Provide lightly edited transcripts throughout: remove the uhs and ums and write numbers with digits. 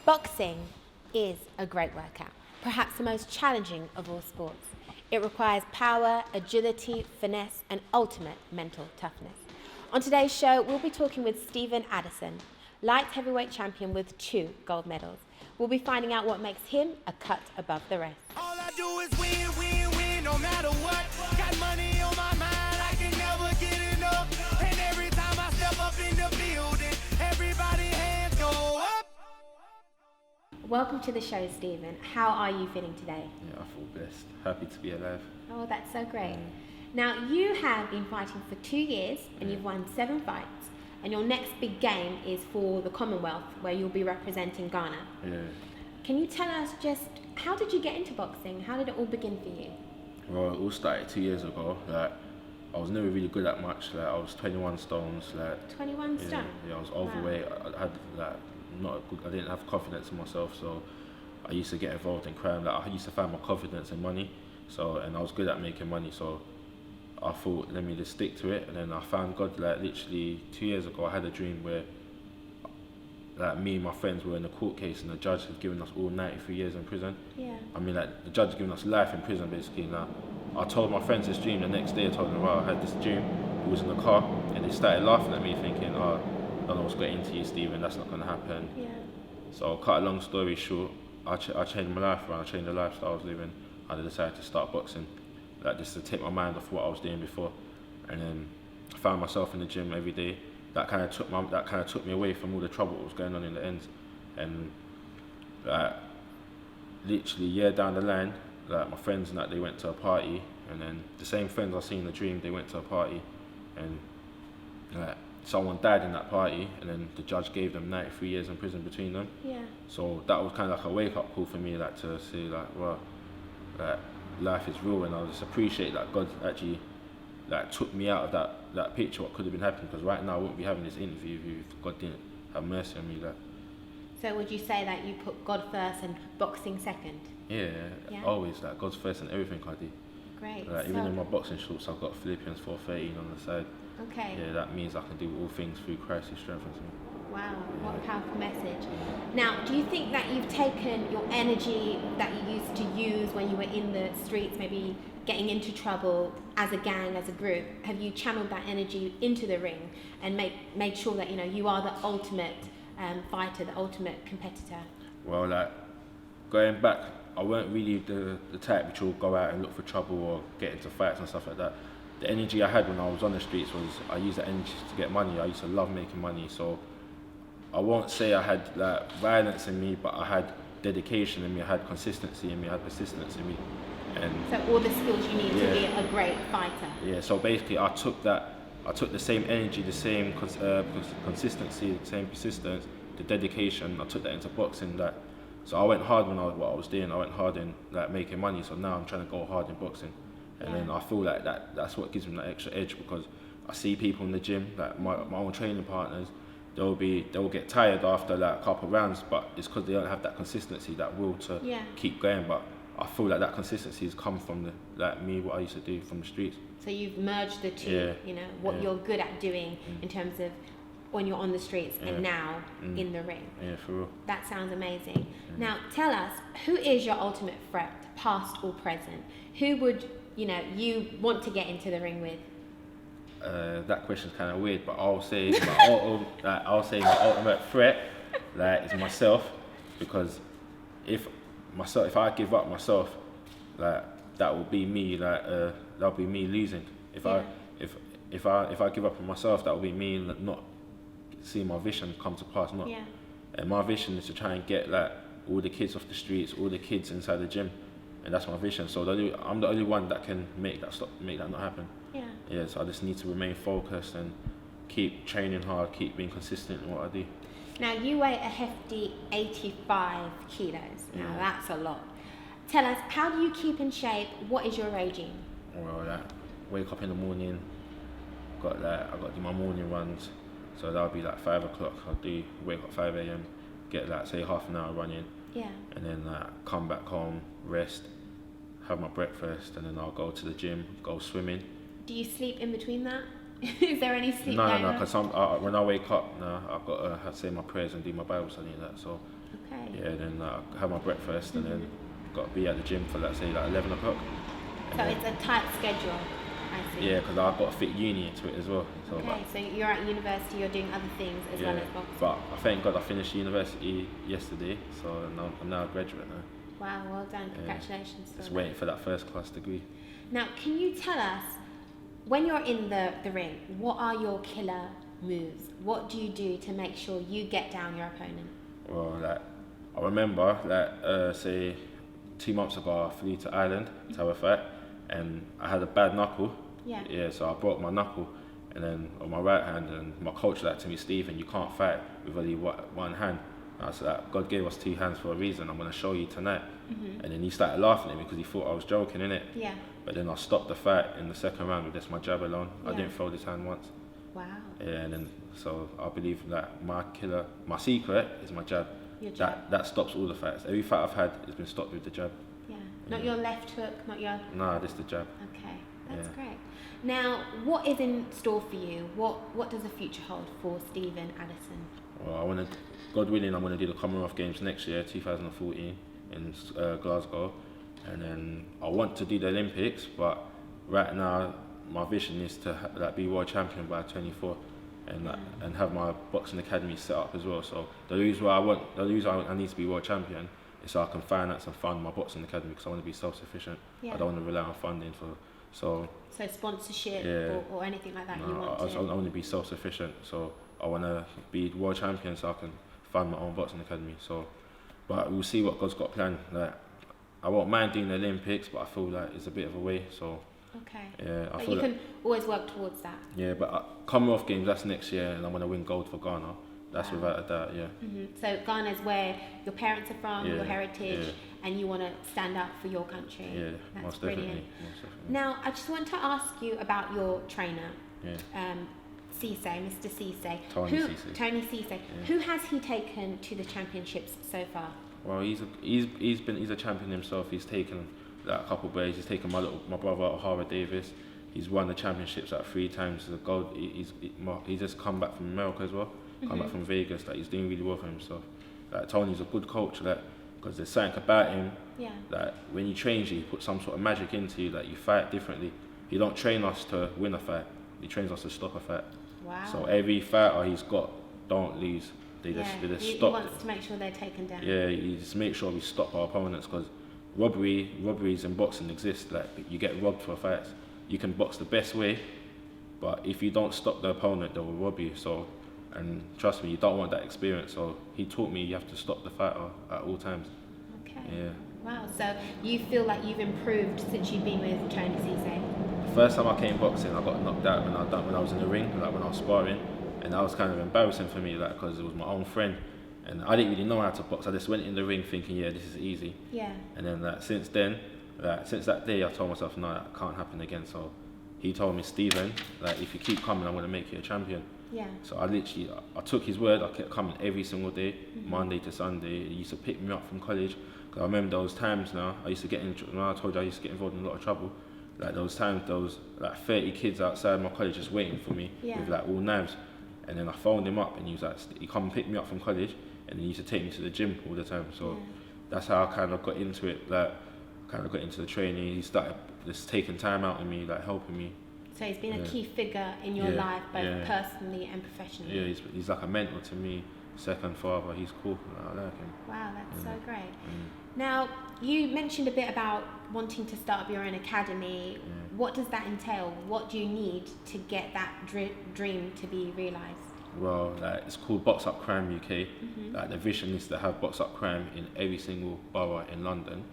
Boxing is a great workout, perhaps the most challenging of all sports. It requires power, agility, finesse, and ultimate mental toughness. On today's show, we'll be talking with Steven Addison, light heavyweight champion with 2 gold medals. We'll be finding out what makes him a cut above the rest. All I do is win, win, win, no matter what. Got money on my mind, I can never get enough. And every time I step up in the building, everybody hands go up. Welcome to the show, Steven. How are you feeling today? Yeah, I feel blessed. Happy to be alive. Oh, that's so great. Now, you have been fighting for 2 years and you've won 7 fights. And your next big game is for the Commonwealth, where you'll be representing Ghana. Yeah. Can you tell us just, how did you get into boxing? How did it all begin for you? Well, it all started 2 years ago. Like, I was never really good at much. Like, I was 21 stones. Like, 21 stone? Yeah, I was overweight. Wow. I had like I didn't have confidence in myself, so I used to get involved in crime. Like, I used to find my confidence in money. So, and I was good at making money. So, I thought, let me just stick to it. And then I found God. Like, literally 2 years ago, I had a dream where, like, me and my friends were in a court case, and the judge had given us all 93 years in prison. Yeah. I mean, like, the judge had given us life in prison, basically. Now, I told my friends this dream the next day. I told them, well, I had this dream. We was in the car, and they started laughing at me, thinking, oh, I don't know what's got into you, Steven. That's not going to happen. Yeah. So, cut a long story short, I changed my life around. I changed the lifestyle I was living. I decided to start boxing, like, just to take my mind off what I was doing before. And then I found myself in the gym every day. That kind of took me away from all the trouble that was going on in the ends. And like, literally a year down the line, like, my friends and that, they went to a party, and then the same friends I seen in the dream, they went to a party, and like, someone died in that party, and then the judge gave them 93 years in prison between them. Yeah. So that was kind of like a wake-up call for me, like, to see, like, well, like, life is real, and I just appreciate that God actually, like, took me out of that picture, what could have been happening, because right now I wouldn't be having this interview if God didn't have mercy on me. Like. So would you say that you put God first and boxing second? Yeah, always, like, God's first in everything I do. Great. Like, even in my boxing shorts, I've got Philippians 4:13 on the side. Okay. Yeah, that means I can do all things through Christ who strengthens me. Wow, what a powerful message. Now, do you think that you've taken your energy that you used to use when you were in the streets, maybe getting into trouble as a gang, as a group, have you channeled that energy into the ring and made sure that, you know, you are the ultimate fighter, the ultimate competitor? Well, like, going back, I weren't really the type which will go out and look for trouble or get into fights and stuff like that. The energy I had when I was on the streets was, I used that energy to get money. I used to love making money, so I won't say I had, like, violence in me, but I had dedication in me, I had consistency in me, I had persistence in me. And so all the skills you need to be a great fighter. Yeah, so basically I took the same energy, the same consistency, the same persistence, the dedication, I took that into boxing. That, so I went hard when what I was doing, I went hard in, like, making money, so now I'm trying to go hard in boxing. And then I feel like that's what gives me that extra edge, because I see people in the gym, like my own training partners, they'll get tired after, like, a couple of rounds, but it's because they don't have that consistency, that will to keep going. But I feel like that consistency has come from me, what I used to do from the streets. So you've merged the two, you know, what you're good at doing in terms of when you're on the streets and now in the ring. Yeah, for real. That sounds amazing. Now, tell us, who is your ultimate threat, past or present? Who would, you know, you want to get into the ring with? That question's kind of weird, but I'll say my ultimate threat, like, is myself, because if I give up myself, like, that will be me, like, that'll be me losing. If I give up on myself, that will be me not seeing my vision come to pass. And my vision is to try and get, like, all the kids off the streets, all the kids inside the gym, and that's my vision. So I'm the only one that can make that not happen. Yeah, so I just need to remain focused and keep training hard, keep being consistent in what I do. Now, you weigh a hefty 85 kilos. Now, that's a lot. Tell us, how do you keep in shape? What is your regime? Well, like, wake up in the morning, I got to do my morning runs. So that'll be like 5 o'clock. Wake up 5 a.m, get, like, say, half an hour running. Yeah. And then, like, come back home, rest, have my breakfast, and then I'll go to the gym, go swimming. Do you sleep in between that? Is there any sleep? No, because when I wake up, I've got to have to say my prayers and do my Bible study and that. So Okay. yeah, then have my breakfast and then got to be at the gym for let's say like 11 o'clock. So it's a tight schedule. I see. Yeah, because I've got to fit uni into it as well. So, Okay, so you're at university, you're doing other things as well as boxing. but I thank God I finished university yesterday, so I'm now a graduate now. Wow, well done. Congratulations. Just waiting for that first class degree. Now, can you tell us, when you're in the ring, what are your killer moves? What do you do to make sure you get down your opponent? Well, like, I remember that, say, 2 months ago I flew to Ireland to have a fight, and I had a bad knuckle. Yeah. Yeah, so I broke my knuckle, and then on my right hand, and my coach said to me, Steven, you can't fight with only one hand. And I said, God gave us 2 hands for a reason. I'm going to show you tonight. And then he started laughing at me because he thought I was joking, innit? Yeah. But then I stopped the fight in the second round with just my jab alone. I Yeah. didn't throw this hand once. Wow. Yeah, and then so I believe that my secret is my jab. Your jab. That stops all the fights. Every fight I've had has been stopped with the jab. Yeah. Not your left hook, not your... Nah, just the jab. Okay, that's great. Now, what is in store for you? What does the future hold for Steven Addison? Well, God willing, I'm going to do the Commonwealth Games next year, 2014, in Glasgow. And then I want to do the Olympics, but right now my vision is to be world champion by 24 and have my boxing academy set up as well. So the reason I need to be world champion is so I can finance and fund my boxing academy, because I want to be self-sufficient. Yeah. I don't want to rely on funding so sponsorship Yeah. or anything like that you no, want I to... want to be self-sufficient, so I want to be world champion so I can fund my own boxing academy. So, but we'll see what God's got planned. Like, I won't mind doing the Olympics, but I feel like it's a bit of a way. So Okay. yeah, I But feel you like, can always work towards that. yeah, but Commonwealth Games, that's next year, and I'm gonna win gold for Ghana. That's Wow. without a doubt. Yeah. So Ghana's where your parents are from, Yeah, your heritage, yeah. and you want to stand up for your country. Yeah, That's most brilliant. definitely. Most definitely. Now, I just want to ask you about your trainer, Yeah. Mr. Cisse. Tony Cisse. Tony Cisse. Who has he taken to the championships so far? Well, he's a champion himself. He's taken like a couple of ways. He's taken my brother O'Hara Davis. He's won the championships like 3 times. The gold. He's just come back from America as well. Come back from Vegas. Like, he's doing really well for himself. Like, Tony's a good coach. Like, because there's something about him. Yeah. That when he trains you, he puts some sort of magic into you. That you fight differently. He don't train us to win a fight. He trains us to stop a fight. Wow. So every fighter he's got don't lose. They just he stop. wants to make sure they're taken down. Yeah, you just make sure we stop our opponents, because robberies in boxing exist. Like, you get robbed for fights. You can box the best way, but if you don't stop the opponent, they will rob you. So, and trust me, you don't want that experience. So he taught me you have to stop the fighter at all times. Okay. Yeah. Wow. So you feel like you've improved since you've been with Tony Cisse? The first time I came boxing, I got knocked out when I was in the ring, like when I was sparring, and that was kind of embarrassing for me, like, because it was my own friend, and I didn't really know how to box. I just went in the ring thinking, yeah, this is easy. Yeah. And then since that day, I told myself, no, that can't happen again. So he told me, Steven, like, if you keep coming, I'm going to make you a champion. Yeah. So I took his word. I kept coming every single day, Monday to Sunday. He used to pick me up from college. Cause I remember those times now, I used to get I told you I used to get involved in a lot of trouble. Like, those times, those like 30 kids outside my college just waiting for me with like all knives. And then I phoned him up and he was like, he come and pick me up from college, and he used to take me to the gym all the time. So that's how I kind of got into it, like, kind of got into the training. He started just taking time out of me, like, helping me. So he's been a key figure in your life, both personally and professionally. Yeah, he's like a mentor to me, second father. He's cool. I like him. Wow, that's so great. Now, you mentioned a bit about wanting to start up your own academy. What does that entail? What do you need to get that dream to be realised? Well, like, it's called Box Up Crime UK. Like, the vision is to have Box Up Crime in every single borough in London,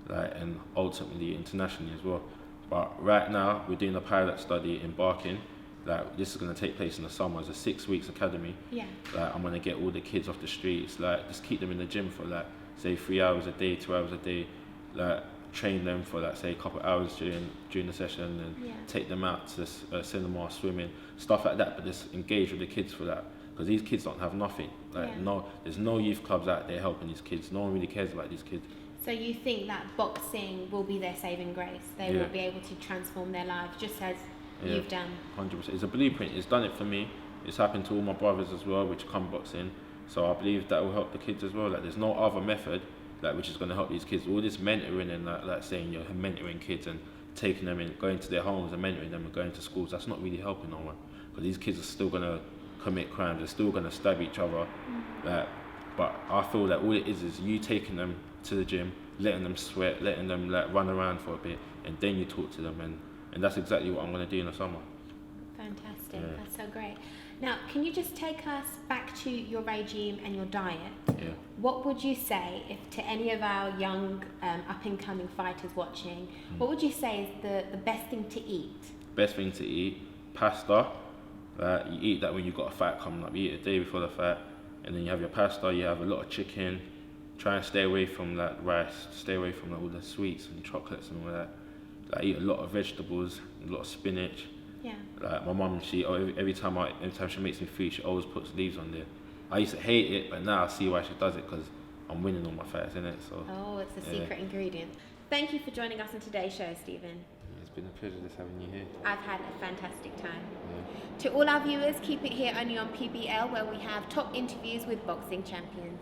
like, and ultimately internationally as well. But right now, we're doing a pilot study in Barking. Like, this is going to take place in the summer. It's a 6 weeks academy. Yeah. Like, I'm going to get all the kids off the streets, like, just keep them in the gym for, like, say 3 hours a day, 2 hours a day, like, train them for, like, say a couple of hours during the session, and take them out to cinema, swimming, stuff like that. But just engage with the kids for that, because these kids don't have nothing. Like, there's no youth clubs out there helping these kids. No one really cares about these kids. So you think that boxing will be their saving grace? They will be able to transform their lives, just as you've done. 100%. It's a blueprint. It's done it for me. It's happened to all my brothers as well, which come boxing. So I believe that will help the kids as well. Like there's no other method which is going to help these kids. All this mentoring and like saying you're mentoring kids and taking them in, going to their homes and mentoring them and going to schools, that's not really helping no one. Because these kids are still going to commit crimes. They're still going to stab each other. But I feel that all it is you taking them to the gym, letting them sweat, letting them run around for a bit, and then you talk to them, and that's exactly what I'm going to do in the summer. Fantastic, that's so great. Now, can you just take us back to your regime and your diet? Yeah. What would you say, if to any of our young up-and-coming fighters watching, what would you say is the best thing to eat? Best thing to eat, pasta. You eat that when you've got a fight coming up. You eat it the day before the fight, and then you have your pasta, you have a lot of chicken. Try and stay away from rice, stay away from all the sweets and chocolates and all that. Eat a lot of vegetables, a lot of spinach. Yeah. My mum, every time she makes me food, she always puts leaves on there. I used to hate it, but now I see why she does it, because I'm winning all my fights, innit? So. Oh, it's a secret ingredient. Thank you for joining us on today's show, Steven. It's been a pleasure just having you here. I've had a fantastic time. To all our viewers, keep it here only on PBL, where we have top interviews with boxing champions.